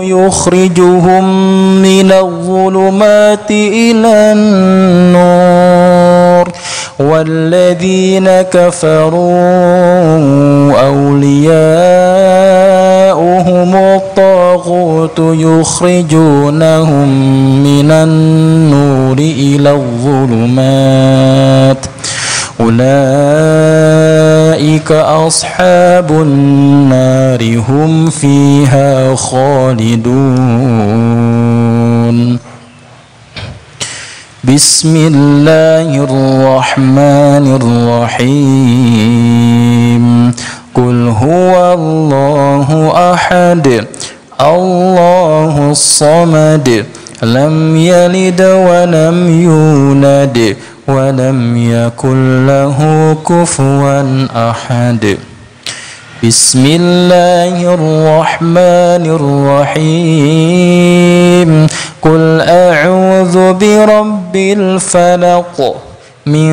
يخرجهم من الظلمات إلى النور والذين كفروا أولياؤهم الطاغوت يخرجونهم من النور إلى الظلمات أولئك أصحاب النار هم فيها خالدون. بسم الله الرحمن الرحيم. قل هو الله أحد الله الصمد لم يلد ولم يولد ولم يكن له كفوا أحد. بسم الله الرحمن الرحيم. قل أعوذ برب الفلق من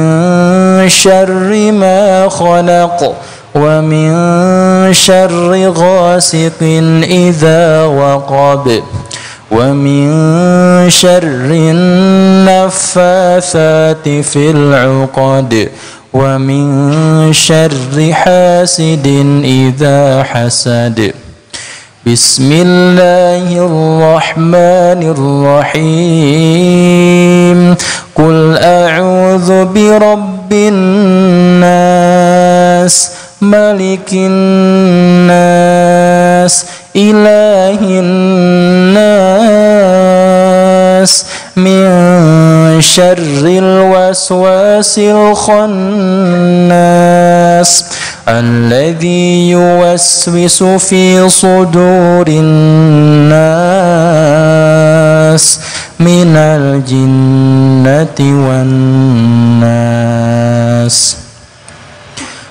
شر ما خلق ومن شر غاسق إذا وقب ومن شر النفاثات في العقد ومن شر حاسد إذا حسد. بسم الله الرحمن الرحيم. قل أعوذ برب الناس ملك الناس إله الناس من شر الوسواس الخناس الذي يوسوس في صدور الناس من الجنة والناس.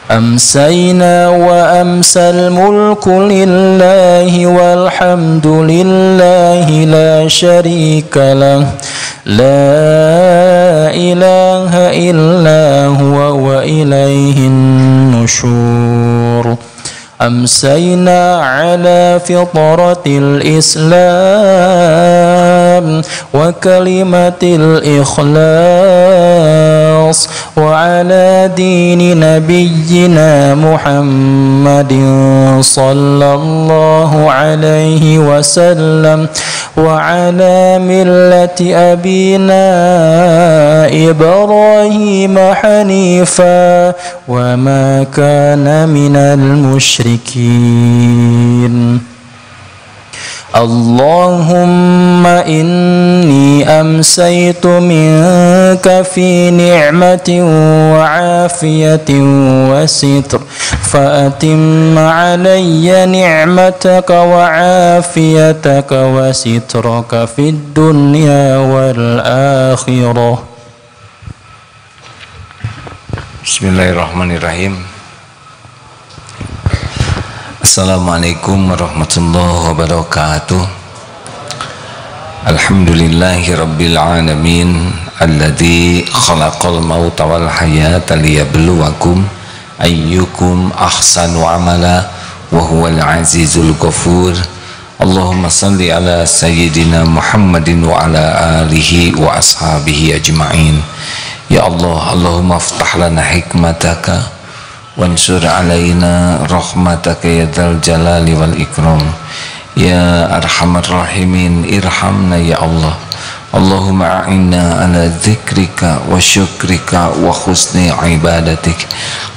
أمسينا وأمسى الملك لله والحمد لله لا شريك له لا إله إلا هو وإليه النشور. أمسينا على فطرة الإسلام وكلمة الإخلاص وعلى دين نبينا محمد صلى الله عليه وسلم وعلى ملة أبينا إبراهيم حنيفا وما كان من المشركين. اللهم إني أمسيت منك في نعمة وعافية وستر فأتم علي نعمتك وعافيتك وسترك في الدنيا والآخرة. بسم الله الرحمن الرحيم. Assalamualaikum warahmatullahi wabarakatuh. Alhamdulillahi rabbil alamin alladzi khalaqal mauta wal hayata liyabluwakum ayyukum ahsanu amala wa huwal azizul ghafur. Allahumma salli ala sayyidina Muhammadin wa ala alihi wa ashabihi ajma'in. Ya Allah, Allahumma aftah lana hikmataka wansur alaina rahmataka ya dzal jalali wal ikram. Ya arhamar rahimin irhamna ya Allah. Allahumma a'inna ala dzikrika wa syukrika wa husni ibadatik.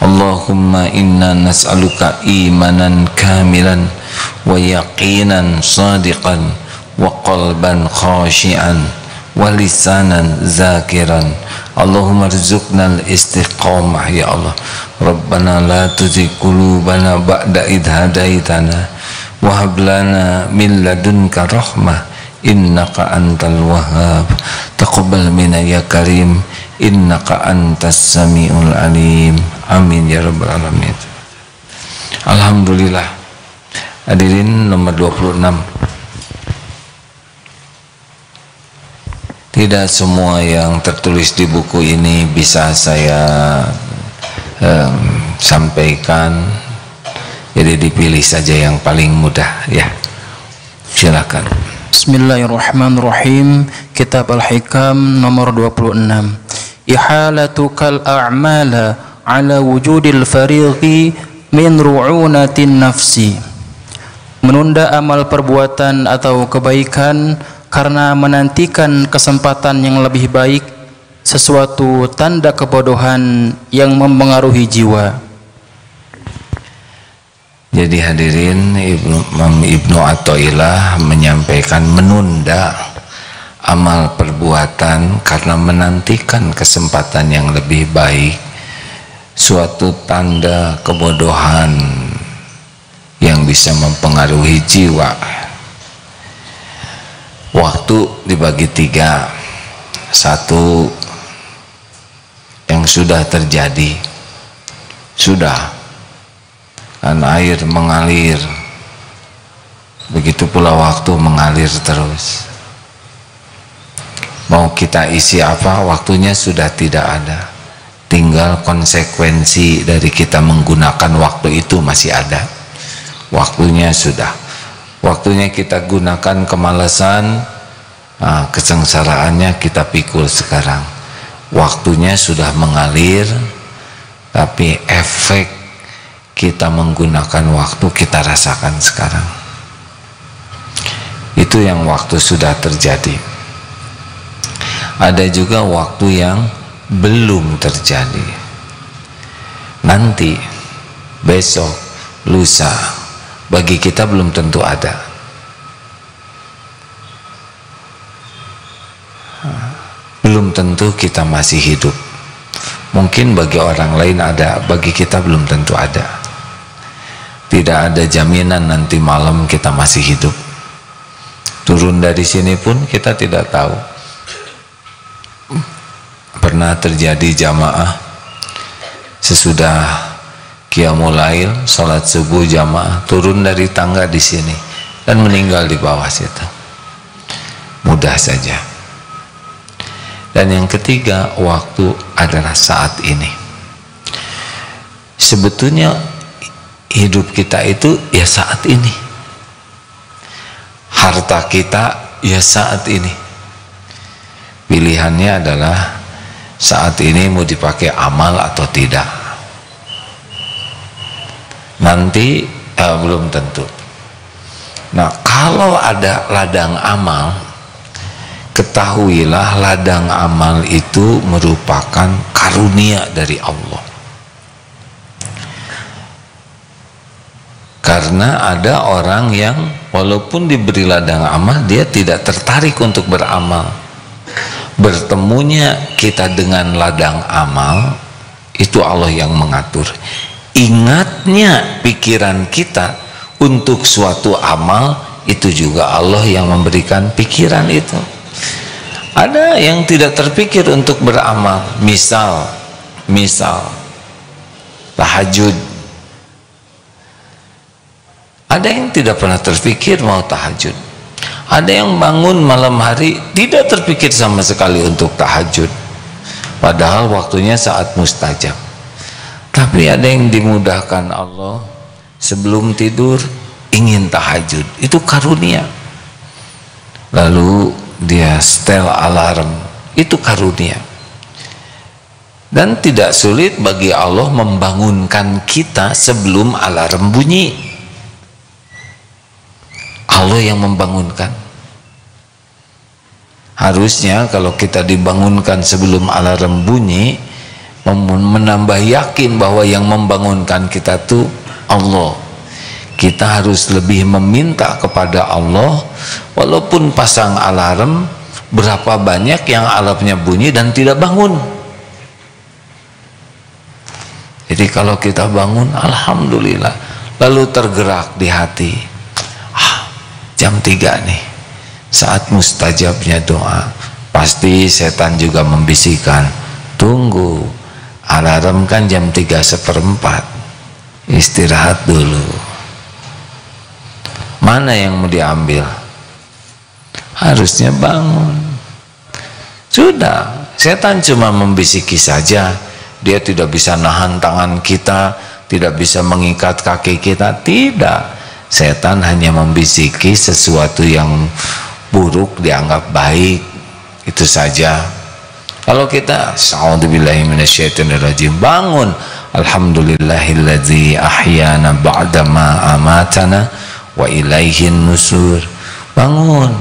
Allahumma inna nas'aluka imanan kamilan wa yaqinan sadiqan wa qalban khashi'an wa lisanan zakiran. Allahumma rzuqna al-istiqamah ya Allah. Rabbana la tuzigh qulubana ba'da idh hadaitana wa hab lana min ladunka rahmah innaka antal wahhab. Taqabbal minna ya karim innaka antas samiul alim. Amin ya rabbal alamin. Alhamdulillah. Hadirin nomor 26. Tidak semua yang tertulis di buku ini bisa saya sampaikan, jadi dipilih saja yang paling mudah ya. Silakan. Bismillahirrahmanirrahim. Kitab Al-Hikam nomor 26. Ihalatukal a'mala ala wujudil fariqi min ru'unatin nafsi. Menunda amal perbuatan atau kebaikan karena menantikan kesempatan yang lebih baik, sesuatu tanda kebodohan yang mempengaruhi jiwa. Jadi hadirin, Ibnu Athaillah menyampaikan menunda amal perbuatan karena menantikan kesempatan yang lebih baik, suatu tanda kebodohan yang bisa mempengaruhi jiwa. Waktu dibagi 3. 1 yang sudah terjadi, sudah kan air mengalir, begitu pula waktu mengalir terus. Mau kita isi apa, waktunya sudah tidak ada, tinggal konsekuensi dari kita menggunakan waktu itu masih ada. Waktunya sudah, waktunya kita gunakan kemalasan, kesengsaraannya kita pikul sekarang. Waktunya sudah mengalir, tapi efek kita menggunakan waktu kita rasakan sekarang. Itu yang waktu sudah terjadi. Ada juga waktu yang belum terjadi. Nanti, besok, lusa, bagi kita belum tentu ada. Belum tentu kita masih hidup. Mungkin bagi orang lain ada, bagi kita belum tentu ada. Tidak ada jaminan nanti malam kita masih hidup. Turun dari sini pun kita tidak tahu. Pernah terjadi jamaah sesudah qiyamul lail, salat subuh jamaah, turun dari tangga di sini dan meninggal di bawah situ. Mudah saja. Dan yang ketiga, waktu adalah saat ini. Sebetulnya hidup kita itu ya saat ini. Harta kita ya saat ini. Pilihannya adalah saat ini mau dipakai amal atau tidak. Nanti belum tentu. Nah, kalau ada ladang amal, ketahuilah ladang amal itu merupakan karunia dari Allah. Karena ada orang yang walaupun diberi ladang amal, dia tidak tertarik untuk beramal. Bertemunya kita dengan ladang amal, itu Allah yang mengatur. Ingatnya pikiran kita untuk suatu amal, itu juga Allah yang memberikan pikiran itu. Ada yang tidak terpikir untuk beramal, misal tahajud. Ada yang tidak pernah terpikir mau tahajud. Ada yang bangun malam hari tidak terpikir sama sekali untuk tahajud, padahal waktunya saat mustajab. Tapi ada yang dimudahkan Allah, sebelum tidur ingin tahajud, itu karunia. Lalu dia setel alarm, itu karunia. Dan tidak sulit bagi Allah membangunkan kita sebelum alarm bunyi. Allah yang membangunkan. Harusnya kalau kita dibangunkan sebelum alarm bunyi, menambah yakin bahwa yang membangunkan kita itu Allah. Kita harus lebih meminta kepada Allah, walaupun pasang alarm, berapa banyak yang alarmnya bunyi dan tidak bangun. Jadi kalau kita bangun, alhamdulillah, lalu tergerak di hati, jam 3 nih, saat mustajabnya doa. Pasti setan juga membisikkan, tunggu, alarm kan jam 3:04, istirahat dulu. Mana yang mau diambil? Harusnya bangun. Sudah, setan cuma membisiki saja, dia tidak bisa nahan tangan kita, tidak bisa mengikat kaki kita, tidak. Setan hanya membisiki sesuatu yang buruk dianggap baik, itu saja. Kalau kita a'udzubillahi minasyaitonirrajim, bangun, alhamdulillahilladzi ahyana ba'dama amatana wa ilaihin nusur. Bangun,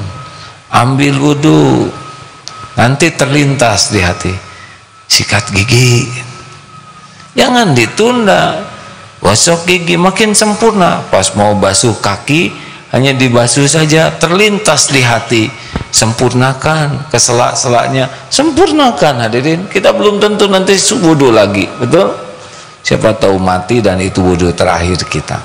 ambil wudu, nanti terlintas di hati, sikat gigi, jangan ditunda. Gosok gigi makin sempurna, pas mau basuh kaki hanya dibasuh saja, terlintas di hati, sempurnakan keselak-selaknya, sempurnakan. Hadirin, kita belum tentu nanti wudu lagi, betul? Siapa tahu mati dan itu wudu terakhir kita.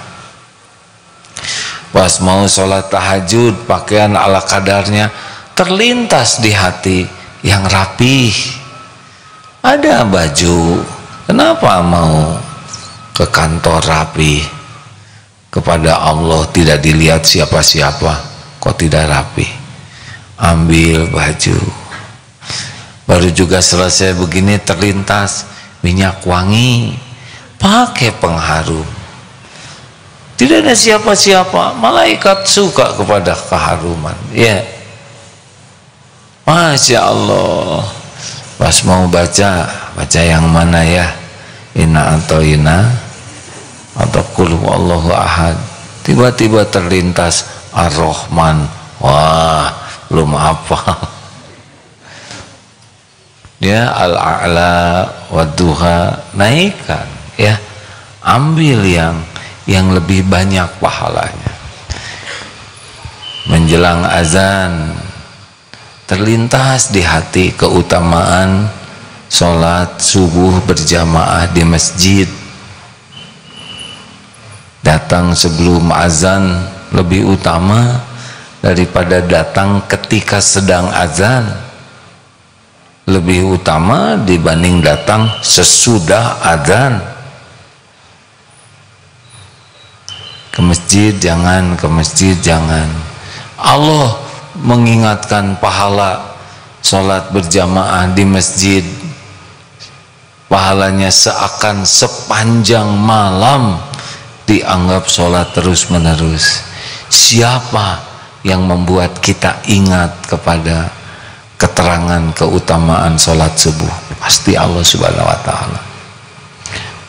Pas mau sholat tahajud, pakaian ala kadarnya, terlintas di hati yang rapih. Ada baju, kenapa mau ke kantor rapi? Kepada Allah tidak dilihat siapa-siapa, kok tidak rapi? Ambil baju, baru juga selesai begini terlintas minyak wangi, pakai pengharum. Tidak ada siapa-siapa, malaikat suka kepada keharuman, ya. Masya Allah. Pas mau baca yang mana ya? Inna atau ina atau qul huwallahu ahad, tiba-tiba terlintas Ar-Rahman. Wah, belum apa ya, Al-A'la Wadduha, naikkan ya, ambil yang lebih banyak pahalanya. Menjelang azan terlintas di hati keutamaan sholat subuh berjamaah di masjid. Datang sebelum azan lebih utama daripada datang ketika sedang azan, lebih utama dibanding datang sesudah azan. Ke masjid jangan, ke masjid jangan. Allah mengingatkan pahala sholat berjamaah di masjid, pahalanya seakan sepanjang malam dianggap sholat terus menerus. Siapa yang membuat kita ingat kepada keterangan keutamaan sholat subuh? Pasti Allah Subhanahu wa ta'ala.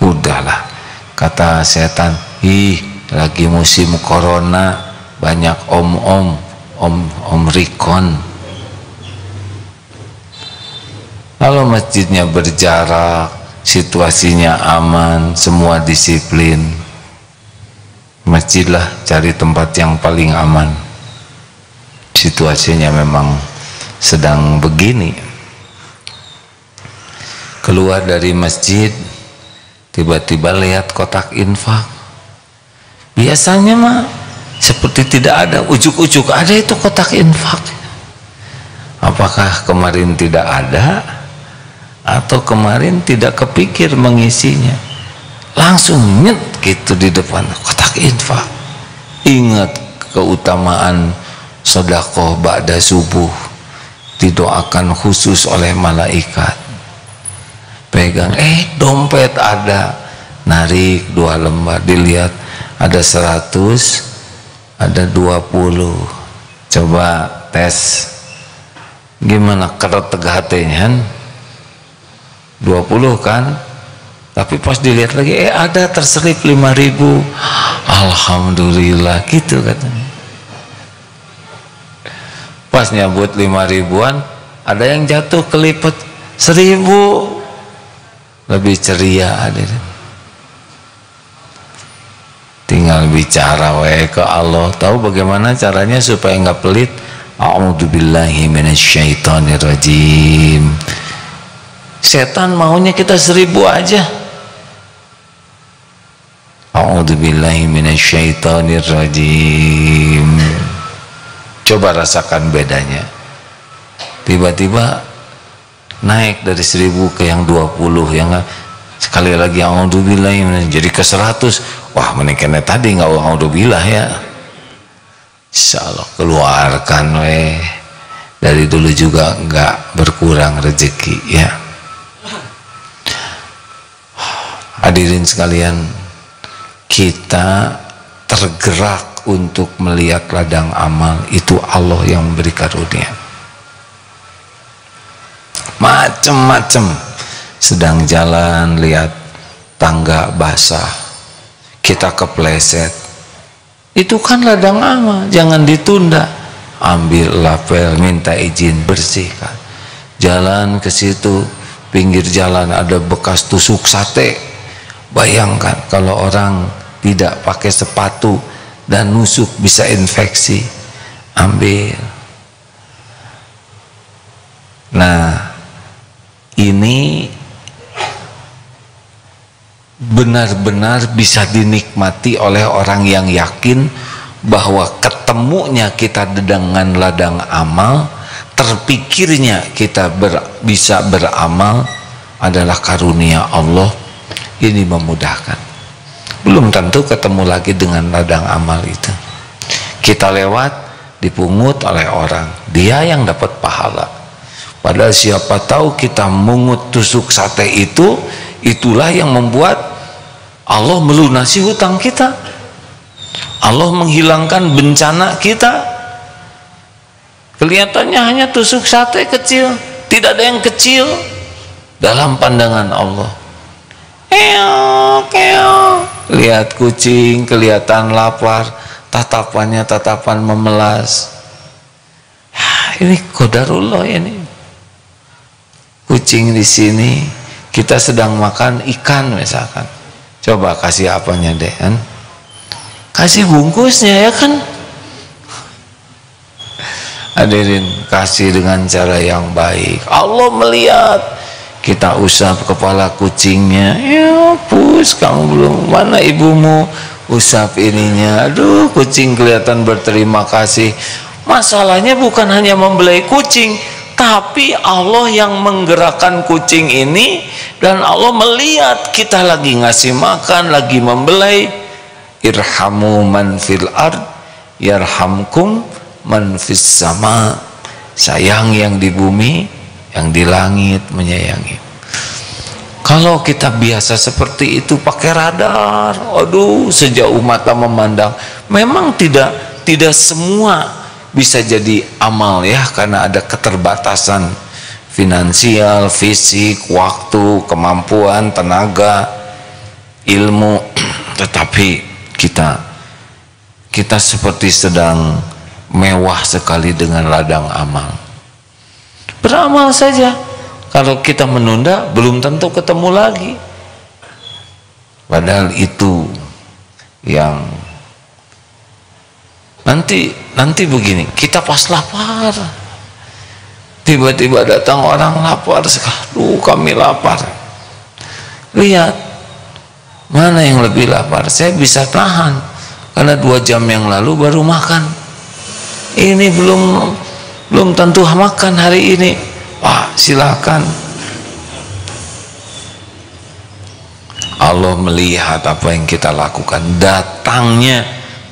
Udahlah, kata setan, ih lagi musim corona, banyak om rikon. Kalau masjidnya berjarak, situasinya aman, semua disiplin, masjidlah cari tempat yang paling aman. Situasinya memang sedang begini. Keluar dari masjid, tiba-tiba lihat kotak infak. Biasanya mah seperti tidak ada, ujuk-ujuk ada itu kotak infak. Apakah kemarin tidak ada, atau kemarin tidak kepikir mengisinya? Langsung nyet gitu di depan kotak infak. Ingat keutamaan sedekah ba'da subuh, didoakan khusus oleh malaikat. Pegang, dompet ada, narik 2 lembar, dilihat ada 100, ada 20. Coba tes, gimana keret tegah-tegahnya? 20 kan? Tapi pas dilihat lagi, ada terselip 5.000. Alhamdulillah, gitu katanya. Pas nyabut 5.000-an, ada yang jatuh kelipet 1.000. Lebih ceria hadirin. Tinggal bicara ke Allah, tahu bagaimana caranya supaya nggak pelit. A'udzubillahi minasyaitonirrajim. Setan maunya kita 1.000 aja. A'udzubillahi minasyaitonirrajim. Coba rasakan bedanya. Tiba-tiba naik dari 1.000 ke yang 20, yang sekali lagi a'udzubillahi jadi ke 100. Wah, menikahnya tadi nggak a'udzubillah ya. Insyaallah keluarkan dari dulu juga nggak berkurang rezeki ya. Hadirin sekalian, kita tergerak untuk melihat ladang amal itu Allah yang memberi karunia. Macem-macem, sedang jalan lihat tangga basah, kita kepleset, itu kan ladang amal, jangan ditunda. Ambil lapel, minta izin, bersihkan. Jalan ke situ, pinggir jalan ada bekas tusuk sate. Bayangkan kalau orang tidak pakai sepatu dan nusuk bisa infeksi. Ambil. Nah, ini benar-benar bisa dinikmati oleh orang yang yakin bahwa ketemunya kita dengan ladang amal, terpikirnya kita bisa beramal adalah karunia Allah. Ini memudahkan. Belum tentu ketemu lagi dengan ladang amal itu. Kita lewat, dipungut oleh orang, dia yang dapat pahala. Padahal siapa tahu kita mungut tusuk sate itu, itulah yang membuat Allah melunasi hutang kita, Allah menghilangkan bencana kita. Kelihatannya hanya tusuk sate kecil, tidak ada yang kecil dalam pandangan Allah. Lihat kucing kelihatan lapar, tatapannya tatapan memelas. Ini qadarullah ini. Kucing di sini, kita sedang makan ikan misalkan. Coba kasih apanya deh, kan? Kasih bungkusnya ya kan. Hadirin, kasih dengan cara yang baik. Allah melihat kita usap kepala kucingnya, ya pus kamu belum, mana ibumu, usap ininya, aduh kucing kelihatan berterima kasih. Masalahnya bukan hanya membelai kucing, tapi Allah yang menggerakkan kucing ini, dan Allah melihat kita lagi ngasih makan, lagi membelai. Irhamu man fil ard yarhamkum man fis sama. Sayang yang di bumi, yang di langit menyayangi. Kalau kita biasa seperti itu pakai radar, aduh sejauh mata memandang, memang tidak semua bisa jadi amal ya, karena ada keterbatasan finansial, fisik, waktu, kemampuan, tenaga, ilmu. Tetapi kita seperti sedang mewah sekali dengan ladang amal. Beramal saja. Kalau kita menunda, belum tentu ketemu lagi. Padahal itu yang nanti begini, kita pas lapar, tiba-tiba datang orang lapar, aduh kami lapar. Lihat, mana yang lebih lapar? Saya bisa tahan karena 2 jam yang lalu baru makan. Ini belum tentu makan hari ini. Pak, silakan. Allah melihat apa yang kita lakukan. Datangnya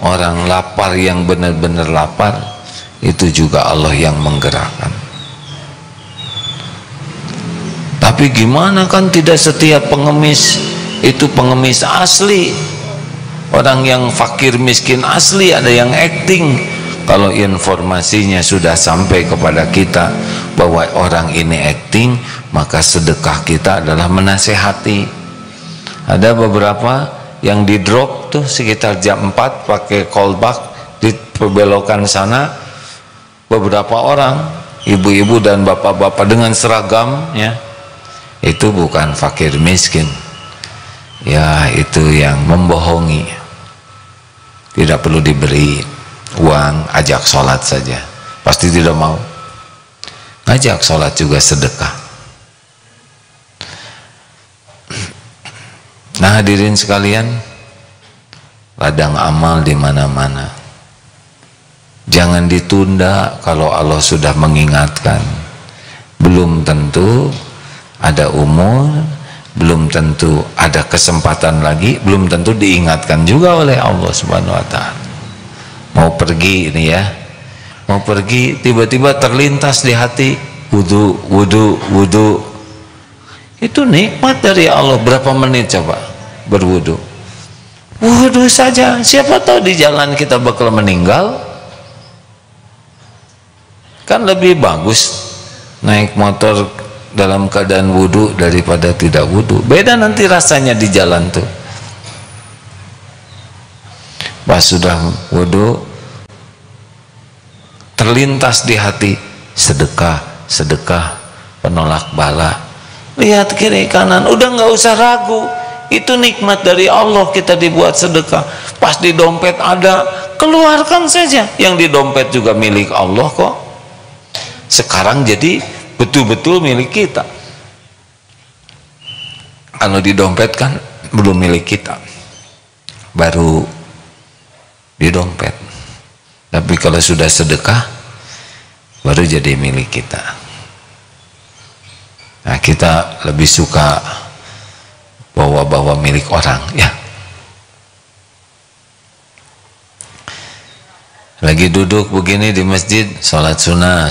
orang lapar yang benar-benar lapar, itu juga Allah yang menggerakkan. Tapi gimana, kan tidak setiap pengemis itu pengemis asli. Orang yang fakir miskin asli ada yang acting. Kalau informasinya sudah sampai kepada kita bahwa orang ini acting, maka sedekah kita adalah menasehati. Ada beberapa yang di drop tuh sekitar jam 4 pakai callback di perbelokan sana, beberapa orang ibu-ibu dan bapak-bapak dengan seragam ya, itu bukan fakir miskin ya, itu yang membohongi. Tidak perlu diberi uang, ajak sholat saja, pasti tidak mau. Ngajak sholat juga sedekah. Nah hadirin sekalian, ladang amal di mana-mana. Jangan ditunda kalau Allah sudah mengingatkan. Belum tentu ada umur, belum tentu ada kesempatan lagi, belum tentu diingatkan juga oleh Allah Subhanahu wa Ta'ala. Mau pergi ini ya, mau pergi, tiba-tiba terlintas di hati wudu, wudu, wudu. Itu nikmat dari Allah. Berapa menit coba berwudu? Wudhu saja, siapa tahu di jalan kita bakal meninggal. Kan lebih bagus naik motor dalam keadaan wudhu daripada tidak wudhu. Beda nanti rasanya di jalan tuh. Pas sudah wudhu, terlintas di hati sedekah, sedekah penolak bala. Lihat kiri kanan, udah nggak usah ragu. Itu nikmat dari Allah, kita dibuat sedekah. Pas di dompet ada, keluarkan saja. Yang di dompet juga milik Allah kok. Sekarang jadi betul-betul milik kita. Kalau di dompet kan belum milik kita, baru di dompet. Tapi kalau sudah sedekah, baru jadi milik kita. Nah, kita lebih suka bawa-bawa milik orang, ya. Lagi duduk begini di masjid, sholat sunnah,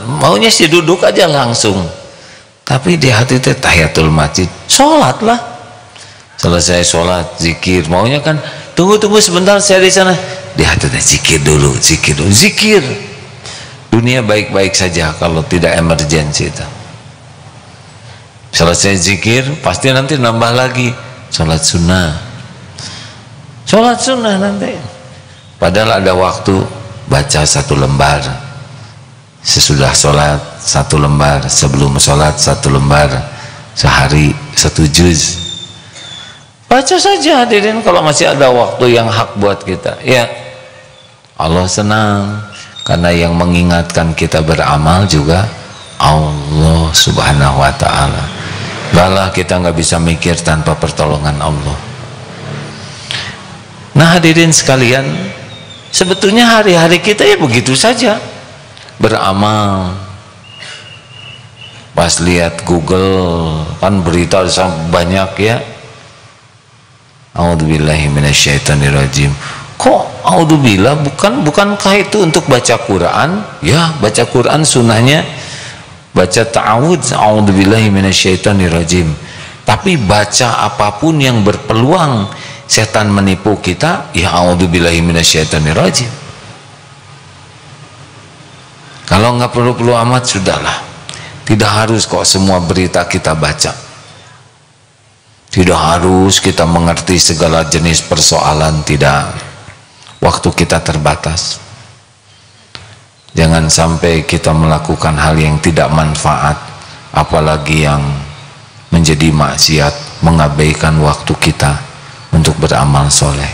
maunya sih duduk aja langsung, tapi di hati teh tahiyatul masjid, sholatlah. Selesai sholat, zikir, maunya kan tunggu sebentar saya di sana, di hati teh zikir dulu. Zikir. Dunia baik-baik saja kalau tidak emergensi itu. Selesai zikir, pasti nanti nambah lagi sholat sunnah nanti. Padahal ada waktu baca 1 lembar, sesudah sholat 1 lembar, sebelum sholat 1 lembar, sehari 1 juz. Baca saja hadirin kalau masih ada waktu yang hak buat kita. Ya, Allah senang karena yang mengingatkan kita beramal juga Allah subhanahu wa ta'ala. Balah kita nggak bisa mikir tanpa pertolongan Allah. Nah hadirin sekalian, sebetulnya hari-hari kita ya begitu saja, beramal. Pas lihat Google kan berita banyak ya. A'udzubillahi minasyaitonirrajim. Kok a'udzubillah, bukankah itu untuk baca Quran? Ya, baca Quran sunnahnya baca ta'awudz, a'udzubillahi minasyaitonirrajim. Tapi baca apapun yang berpeluang setan menipu kita, ya a'udzubillahi minasyaitonirrajim. Kalau nggak perlu amat, sudahlah. Tidak harus kok semua berita kita baca. Tidak harus kita mengerti segala jenis persoalan, tidak. Waktu kita terbatas. Jangan sampai kita melakukan hal yang tidak manfaat, apalagi yang menjadi maksiat, mengabaikan waktu kita untuk beramal soleh.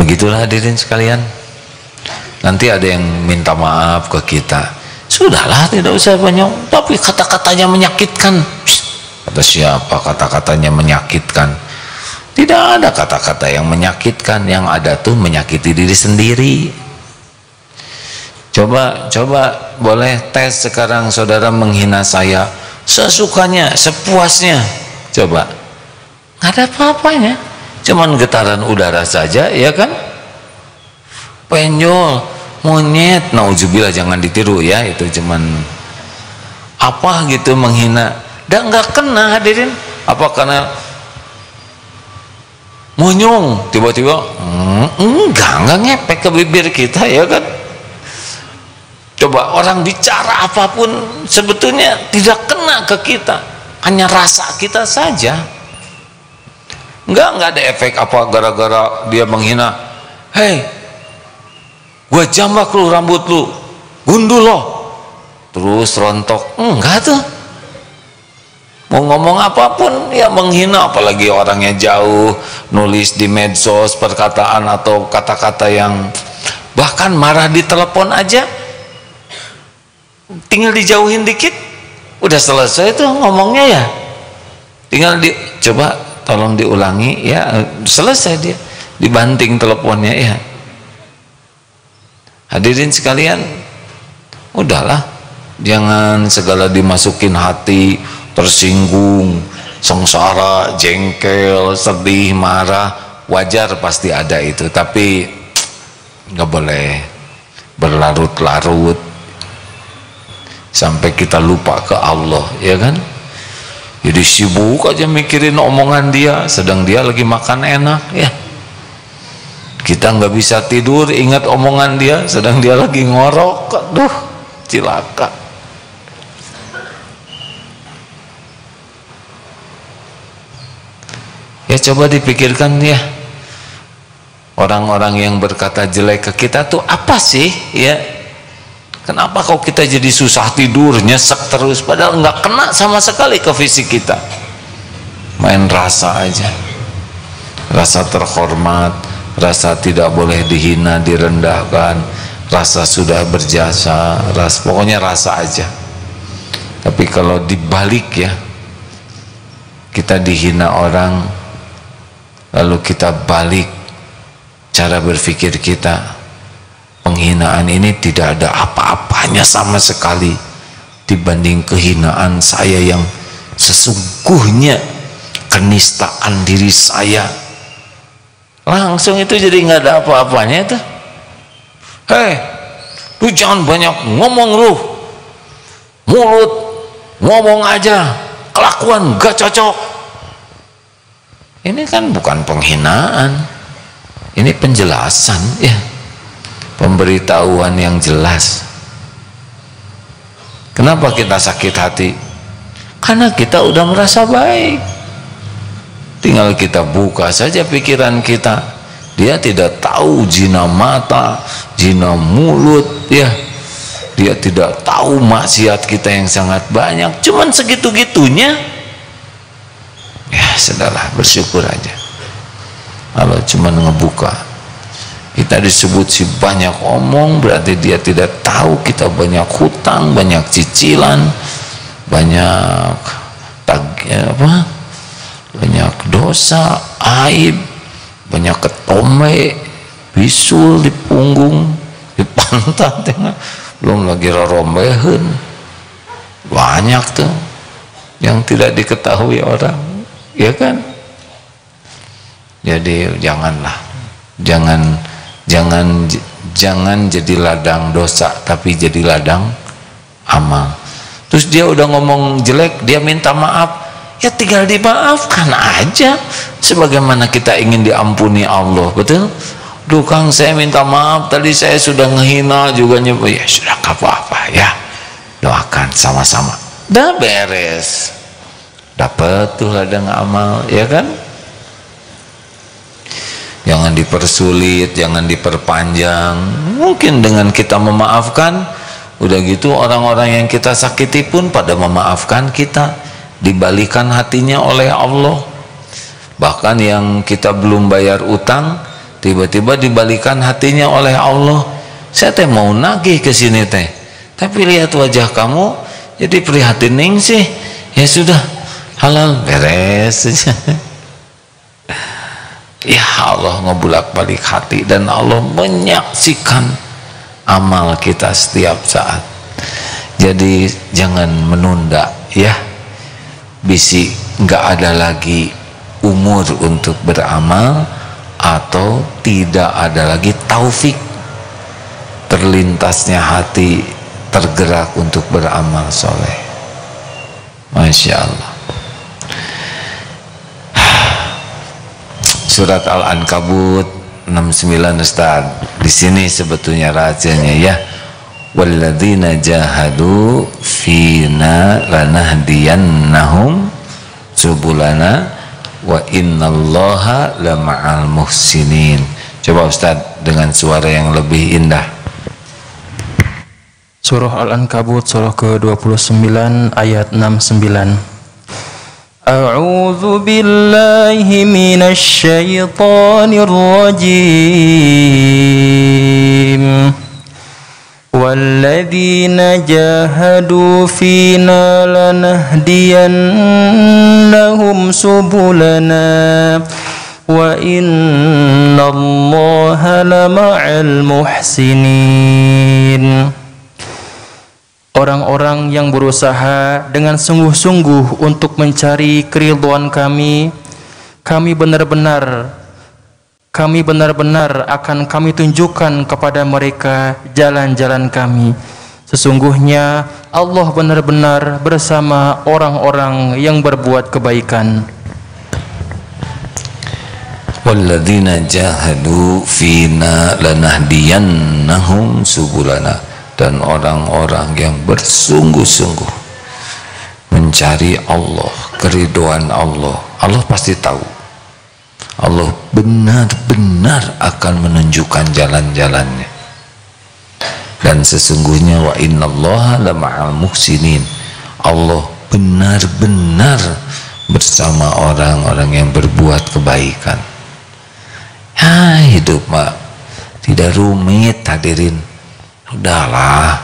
Begitulah hadirin sekalian. Nanti ada yang minta maaf ke kita, sudahlah tidak usah banyak, tapi kata-katanya menyakitkan. Kata siapa kata-katanya menyakitkan? Tidak ada kata-kata yang menyakitkan, yang ada tuh menyakiti diri sendiri. Coba boleh tes sekarang, saudara menghina saya sesukanya, sepuasnya, coba, nggak ada apa-apanya, cuman getaran udara saja, ya kan? Penjol, monyet, nauzubillah, jangan ditiru ya, itu cuman apa gitu menghina, dan nggak kena hadirin. Apa karena monyong tiba-tiba enggak ngepek ke bibir kita, ya kan? Coba orang bicara apapun sebetulnya tidak kena ke kita, hanya rasa kita saja. Enggak ada efek apa gara-gara dia menghina. Hei, gua jambak lu rambut lu, gundul lo, terus rontok. Enggak tuh. Mau ngomong apapun ya menghina, apalagi orangnya jauh, nulis di medsos perkataan atau kata-kata yang bahkan marah di telepon aja, tinggal dijauhin dikit udah selesai tuh ngomongnya ya. Tinggal coba tolong diulangi ya, selesai dia, dibanting teleponnya ya. Hadirin sekalian, udahlah, jangan segala dimasukin hati, tersinggung, sengsara, jengkel, sedih, marah. Wajar pasti ada itu, tapi nggak boleh berlarut-larut sampai kita lupa ke Allah, ya kan? Jadi sibuk aja mikirin omongan dia, sedang dia lagi makan enak ya. Kita nggak bisa tidur ingat omongan dia, sedang dia lagi ngorok. Aduh, cilaka. Ya coba dipikirkan ya, orang-orang yang berkata jelek ke kita tuh apa sih ya? Kenapa kok kita jadi susah tidur, nyesek terus, padahal nggak kena sama sekali ke fisik kita. Main rasa aja, rasa terhormat, rasa tidak boleh dihina, direndahkan, rasa sudah berjasa, pokoknya rasa aja. Tapi kalau dibalik ya, kita dihina orang, lalu kita balik cara berpikir kita, penghinaan ini tidak ada apa-apanya sama sekali dibanding kehinaan saya yang sesungguhnya kenistaan diri saya. Langsung itu jadi nggak ada apa-apanya itu. Hei, lu jangan banyak ngomong lu, mulut ngomong aja, kelakuan gak cocok. Ini kan bukan penghinaan, ini penjelasan ya, pemberitahuan yang jelas. Kenapa kita sakit hati? Karena kita udah merasa baik. Tinggal kita buka saja pikiran kita. Dia tidak tahu zina mata, zina mulut ya. Dia tidak tahu maksiat kita yang sangat banyak. Cuman segitu-gitunya. Ya sudahlah, bersyukur aja. Kalau cuman ngebuka, kita disebut si banyak omong, berarti dia tidak tahu kita banyak hutang, banyak cicilan, banyak banyak dosa, aib, banyak ketombe, bisul di punggung, di pantat, belum lagi rorombehan, banyak tuh yang tidak diketahui orang, ya kan? Jadi janganlah, jangan jadi ladang dosa, tapi jadi ladang amal. Terus dia udah ngomong jelek, dia minta maaf, ya tinggal dimaafkan aja, sebagaimana kita ingin diampuni Allah, betul? Duh Kang, saya minta maaf, tadi saya sudah ngehina juga nyebut. Ya sudah, gak apa-apa ya, doakan sama-sama, dah beres, dapat tuh ladang amal, ya kan? Jangan dipersulit, jangan diperpanjang. Mungkin dengan kita memaafkan, udah gitu orang-orang yang kita sakiti pun pada memaafkan kita, dibalikan hatinya oleh Allah. Bahkan yang kita belum bayar utang, tiba-tiba dibalikan hatinya oleh Allah. Saya teh mau nagih ke sini teh, tapi lihat wajah kamu jadi prihatin ning sih. Ya sudah, halal, beres saja. Ya Allah ngebulak-balik hati, dan Allah menyaksikan amal kita setiap saat. Jadi jangan menunda ya. Bisi nggak ada lagi umur untuk beramal, atau tidak ada lagi taufik terlintasnya hati tergerak untuk beramal soleh. Masya Allah. Surat Al-Ankabut 69 Ustaz. Di sini sebetulnya rahasianya ya. Walladzina jahadu fina lanahdiyannahum subulana wa innallaha lama'al muhsinin. Coba Ustaz dengan suara yang lebih indah. Surah Al-Ankabut surah ke-29 ayat 69. A'udzu billahi minasy syaithanir rajim. Walladzina jahadu fina lanahdiyannahum subulana wa innallaha lama'al muhsinin. Orang-orang yang berusaha dengan sungguh-sungguh untuk mencari keridhaan kami benar-benar akan kami tunjukkan kepada mereka jalan-jalan kami, Sesungguhnya Allah benar-benar bersama orang-orang yang berbuat kebaikan. Walladzina jahadu fina lanahdiyannahum subulana, dan orang-orang yang bersungguh-sungguh mencari Allah, keridhaan Allah, Allah pasti tahu. Allah benar-benar akan menunjukkan jalan-jalannya. Dan sesungguhnya wa innallaha lama'al muhsinin, Allah benar-benar bersama orang-orang yang berbuat kebaikan. Hidup mah tidak rumit hadirin. Udahlah,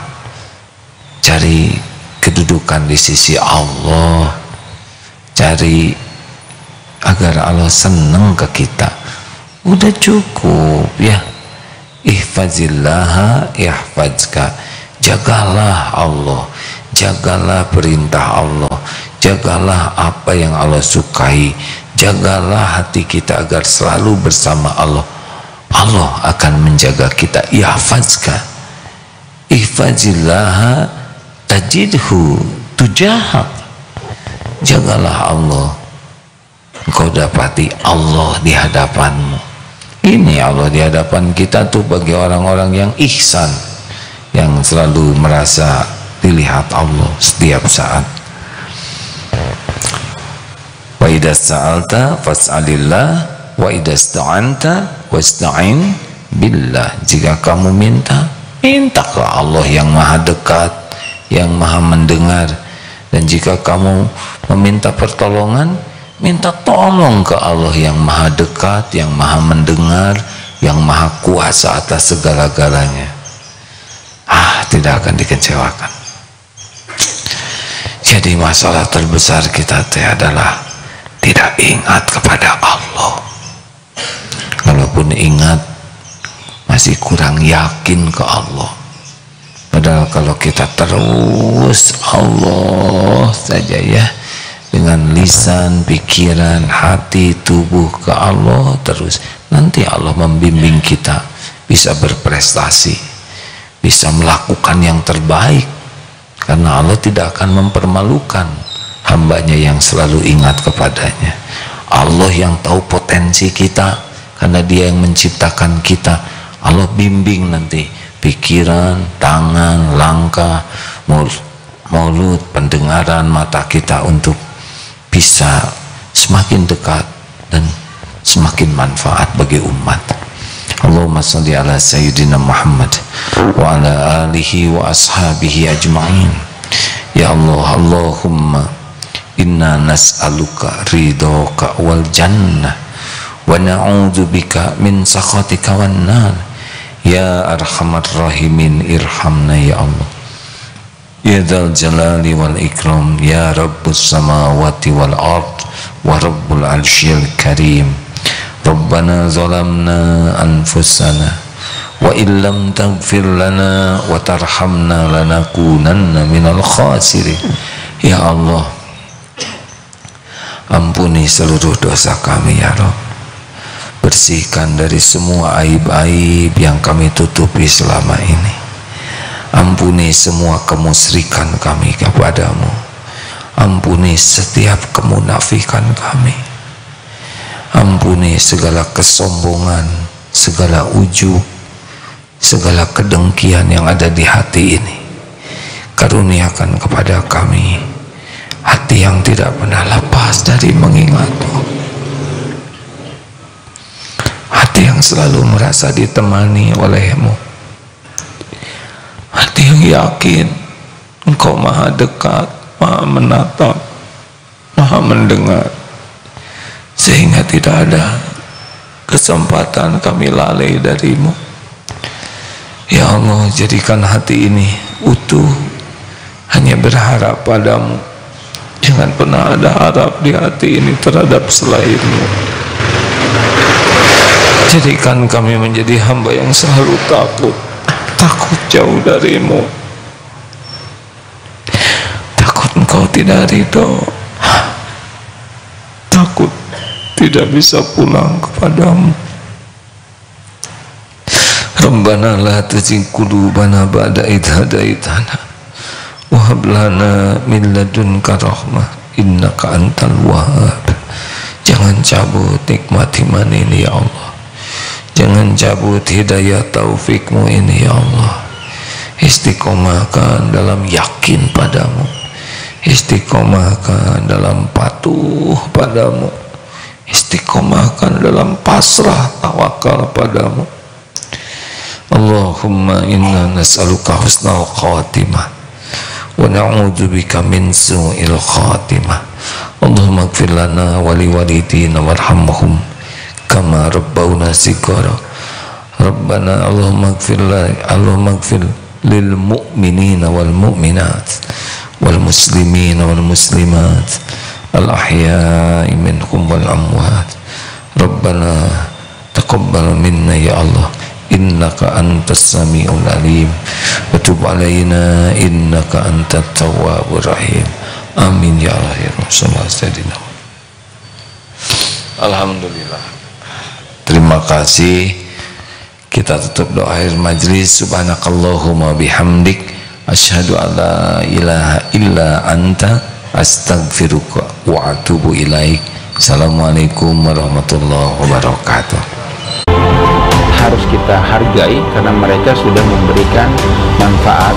cari kedudukan di sisi Allah, cari agar Allah senang ke kita, udah cukup ya. Ihfazillaha yahfazka, jagalah Allah, jagalah perintah Allah, jagalah apa yang Allah sukai, jagalah hati kita agar selalu bersama Allah. Allah akan menjaga kita. Yahfazka, ihfazillaha tajidhu tujahak, jagalah Allah, engkau dapati Allah di hadapanmu. Ini Allah di hadapan kita tuh bagi orang-orang yang ihsan, yang selalu merasa dilihat Allah setiap saat. Wa idza sa'alta fas'alillah wa idza sta'anta wasta'in billah. Jika kamu minta, mintalah Allah yang maha dekat, yang maha mendengar. Dan jika kamu meminta pertolongan, minta tolong ke Allah yang maha dekat, yang maha mendengar, yang maha kuasa atas segala-galanya. Tidak akan dikecewakan. Jadi masalah terbesar kita adalah tidak ingat kepada Allah. Kalaupun ingat, masih kurang yakin ke Allah. Padahal kalau kita terus Allah saja ya, dengan lisan, pikiran, hati, tubuh ke Allah terus, nanti Allah membimbing kita bisa berprestasi, bisa melakukan yang terbaik, karena Allah tidak akan mempermalukan hambanya yang selalu ingat kepadanya. Allah yang tahu potensi kita, karena Dia yang menciptakan kita. Allah bimbing nanti pikiran, tangan, langkah, mulut, pendengaran, mata kita untuk bisa semakin dekat dan semakin manfaat bagi umat. Allahumma salli ala Sayyidina Muhammad wa ala alihi wa ashabihi ajma'in. Ya Allah, Allahumma inna nas'aluka ridhoka wal jannah wa na'udzubika min sakhatika wan nar. Ya arhamar rahimin, irhamna ya Allah. Ya dzal jalali wal ikram, ya rabbus samawati wal ard wa rabbul arsyil karim. Rabbana zalamna anfusana wa illam taghfir lana wa tarhamna lanakunanna minal khasirin. Ya Allah, ampuni seluruh dosa kami ya Rabb. Bersihkan dari semua aib-aib yang kami tutupi selama ini. Ampuni semua kemusyrikan kami kepadamu. Ampuni setiap kemunafikan kami. Ampuni segala kesombongan, segala ujub, segala kedengkian yang ada di hati ini. Karuniakan kepada kami hati yang tidak pernah lepas dari mengingat-Mu. Hati yang selalu merasa ditemani oleh-Mu. Hati yang yakin Engkau maha dekat, maha menatap, maha mendengar, sehingga tidak ada kesempatan kami lalai dari-Mu. Ya Allah, jadikan hati ini utuh, hanya berharap padamu. Jangan pernah ada harap di hati ini terhadap selain-Mu. Jadikan kami menjadi hamba yang selalu takut jauh dari-Mu, takut Engkau tidak ridho, takut tidak bisa pulang kepadamu. Rabbana la tuzigh qulubana ba'da idh hadaitana wa hab lana min ladunka rahmah innaka antal wahhab. Jangan cabut nikmat iman ini ya Allah, jangan cabut hidayah taufikmu ini ya Allah. Istiqomahkan dalam yakin padamu, istiqomahkan dalam patuh padamu, istiqomahkan dalam pasrah tawakal padamu. Allahumma inna nas'aluka husnal khatimah wa na'udzubika min su'il khatimah. Allahumma ighfir lana wa liwalidina warhamhum kama rabbawna shighara. Rabbana Allahumma ighfir lil mu'minina wal mu'minat wal muslimina wal muslimat al ahya'i minhum wal amwat. Rabbana taqabbal minna ya Allah innaka antas sami'ul alim wa tub alaina innaka antat tawwabur rahim. Amin ya Allah ya Rasulullah. Alhamdulillah. Terima kasih. Kita tutup doa akhir majlis. Subhanakallahumma bihamdik asyhadu an la ilaha illa anta astaghfiruka wa atubu ilaik. Assalamualaikum warahmatullahi wabarakatuh. Harus kita hargai karena mereka sudah memberikan manfaat.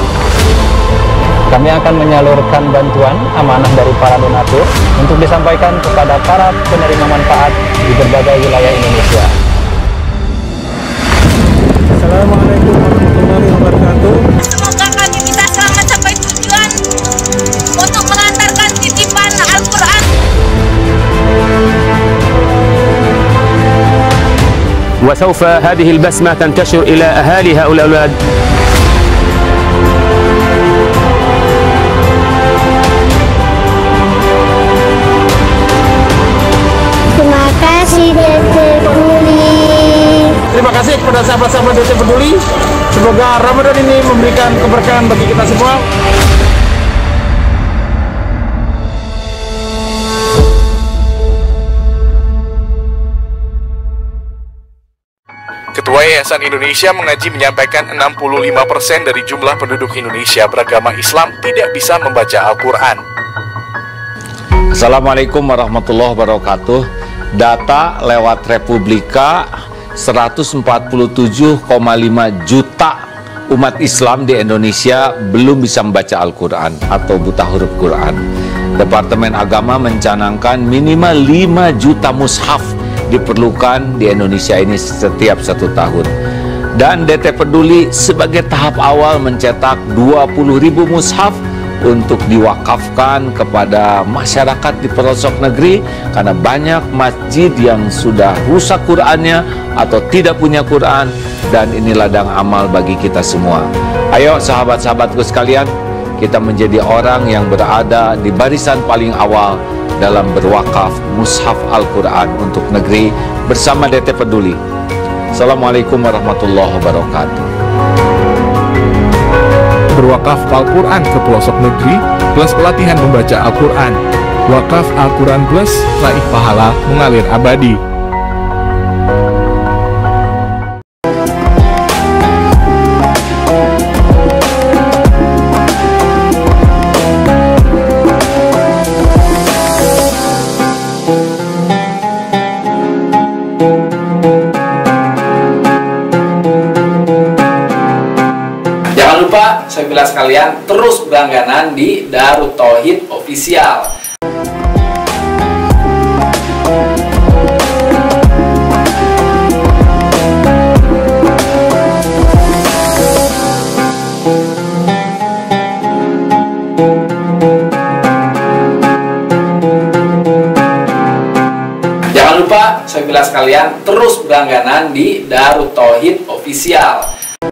Kami akan menyalurkan bantuan amanah dari para donatur untuk disampaikan kepada para penerima manfaat di berbagai wilayah Indonesia. Assalamualaikum warahmatullahi wabarakatuh. Semoga kami bisa selamat sampai tujuan untuk mengantarkan titipan Al-Quran. وسوف هذه البسمة تنتشر إلى أهالي هؤلاء الأولاد. Terima kasih Dete Peduli. Terima kasih kepada sahabat-sahabat Dete Peduli. Semoga Ramadan ini memberikan keberkahan bagi kita semua. Ketua Yayasan Indonesia Mengaji menyampaikan 65% dari jumlah penduduk Indonesia beragama Islam tidak bisa membaca Al-Quran. Assalamualaikum warahmatullahi wabarakatuh. Data lewat Republika 147,5 juta umat Islam di Indonesia belum bisa membaca Al-Quran atau buta huruf Quran. Departemen Agama mencanangkan minimal 5 juta mushaf diperlukan di Indonesia ini setiap 1 tahun. Dan DT Peduli sebagai tahap awal mencetak 20.000 mushaf untuk diwakafkan kepada masyarakat di pelosok negeri karena banyak masjid yang sudah rusak Qurannya atau tidak punya Quran, dan ini ladang amal bagi kita semua. Ayo sahabat-sahabatku sekalian, kita menjadi orang yang berada di barisan paling awal dalam berwakaf mushaf Al-Quran untuk negeri bersama DT Peduli. Assalamualaikum warahmatullahi wabarakatuh. Berwakaf Al-Quran ke pelosok negeri plus pelatihan membaca Al-Quran. Wakaf Al-Quran plus raih pahala mengalir abadi. Jangan lupa, saudara sekalian, terus berlangganan di Darut Tauhid Official. Jangan lupa, saudara sekalian, terus berlangganan di Darut Tauhid Official.